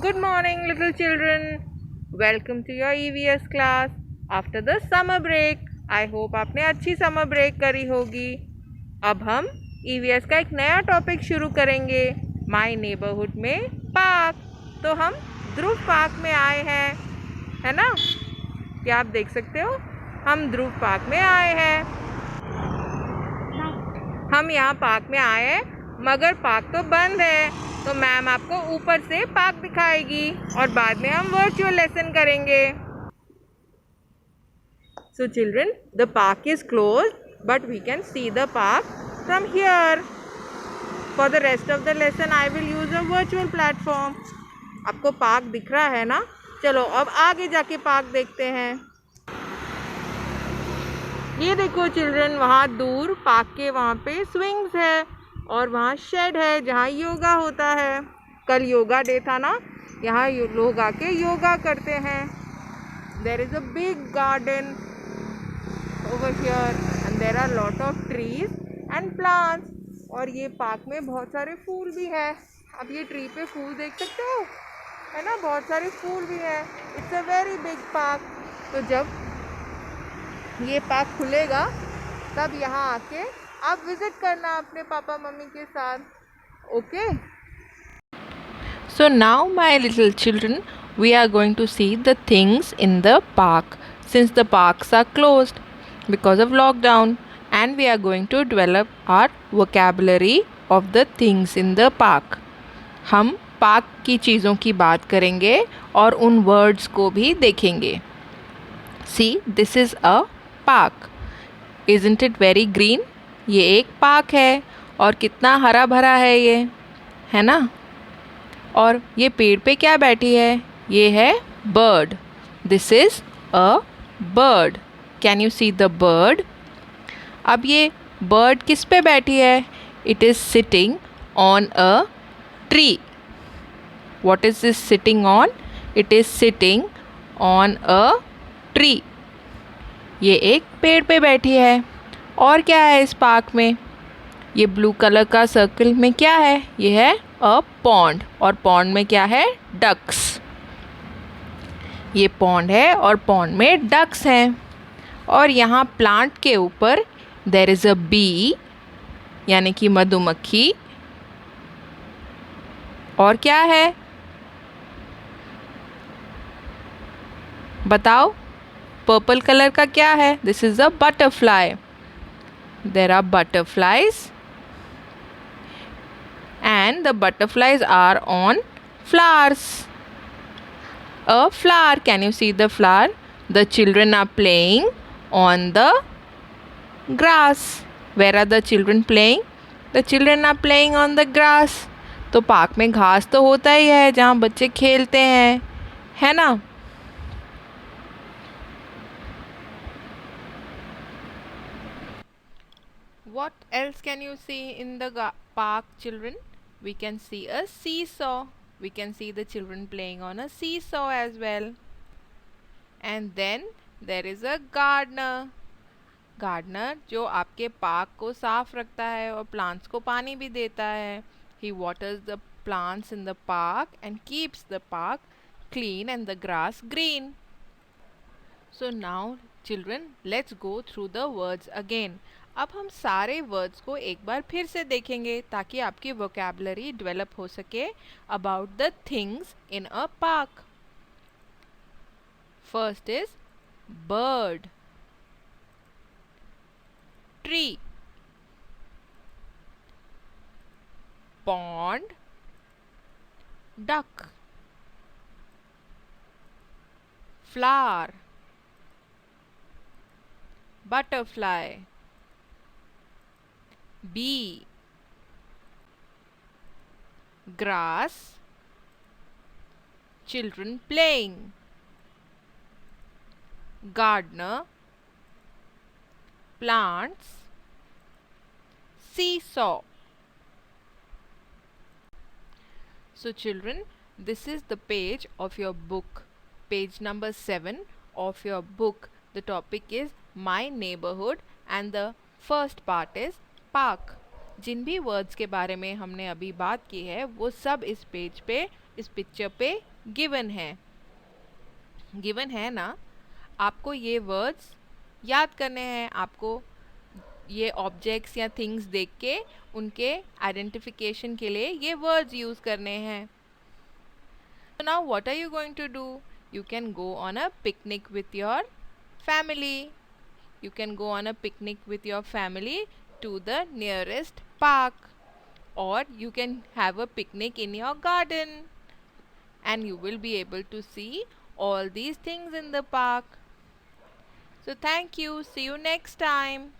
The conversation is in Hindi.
Good morning, little children. Welcome to your EVS class after the summer break. I hope आपने अच्छी summer break करी होगी. अब हम EVS का एक नया टॉपिक शुरू करेंगे My Neighborhood में पार्क. तो हम ध्रुव पार्क में आए हैं, है ना? क्या आप देख सकते हो? हम ध्रुव पार्क में आए हैं. हम यहाँ पार्क में आए हैं, मगर पार्क तो बंद है. तो मैम आपको ऊपर से पार्क दिखाएगी और बाद में हम वर्चुअल लेसन करेंगे. So children, the park is closed, but we can see the park from here. For the rest of the lesson, I will use a virtual platform. आपको पार्क दिख रहा है ना? चलो अब आगे जाके पार्क देखते हैं. ये देखो चिल्ड्रन, वहाँ दूर पार्क के वहाँ पे स्विंग्स है और वहाँ शेड है जहाँ योगा होता है. कल योगा डे था ना, यहाँ लोग आके योगा करते हैं. There is a big garden over here and there are lot of trees and plants. और ये पार्क में बहुत सारे फूल भी है. आप ये ट्री पे फूल देख सकते हो, है ना? बहुत सारे फूल भी है. It's a very big park. तो जब ये पार्क खुलेगा तब यहाँ आके आप विजिट करना अपने पापा मम्मी के साथ. Okay? So now my little children, we are going to see the things in the park since the parks are closed because of lockdown, and we are going to develop our vocabulary of the things in the park. हम पार्क की चीज़ों की बात करेंगे और उन वर्ड्स को भी देखेंगे. See, this is a park. Isn't it very green? ये एक पार्क है और कितना हरा भरा है ये, है ना? और ये पेड़ पे क्या बैठी है? ये है bird. This is a bird. Can you see the bird? अब ये बर्ड किस पे बैठी है? It is sitting on a tree. What is this sitting on? It is sitting on a tree. ये एक पेड़ पे बैठी है. और क्या है इस पार्क में? ये ब्लू कलर का सर्कल में क्या है? ये है अ पॉन्ड. और पॉन्ड में क्या है? डक्स. ये पॉन्ड है और पॉन्ड में डक्स हैं. और यहाँ प्लांट के ऊपर देयर इज़ अ बी, यानी कि मधुमक्खी. और क्या है बताओ? पर्पल कलर का क्या है? This is a butterfly. There are butterflies and the butterflies are on flowers. A flower. Can you see the flower? The children are playing on the grass. Where are the children playing? The children are playing on the grass. तो पार्क में घास तो होता ही है जहाँ बच्चे खेलते हैं, है ना? What else can you see in the park, children? We can see a seesaw. We can see the children playing on a seesaw as well. And then there is a gardener. Gardener जो आपके पार्क को साफ रखता है और प्लांट्स को पानी भी देता है. He waters the plants in the park and keeps the park clean and the grass green. So now children, let's go through the words again. अब हम सारे वर्ड्स को एक बार फिर से देखेंगे ताकि आपकी वोकैबुलरी डेवलप हो सके about the things in a park. First is bird, tree, pond, duck, flower, butterfly, bee, grass, children playing, gardener, plants, seesaw. So children, this is the page of your book, page number 7 of your book. The topic is My Neighborhood and the first part is Park. जिन भी वर्ड्स के बारे में हमने अभी बात की है वो सब इस पेज पे, इस पिक्चर पे गिवन है। गिवन है ना, आपको ये वर्ड्स याद करने हैं, आपको ये ऑब्जेक्ट्स या थिंग्स देख के उनके आइडेंटिफिकेशन के लिए ये वर्ड्स यूज़ करने हैं। So now what are you going to do? You can go on a picnic with your family. You can go on a picnic with your family to the nearest park, or you can have a picnic in your garden, and you will be able to see all these things in the park. So thank you. See you next time.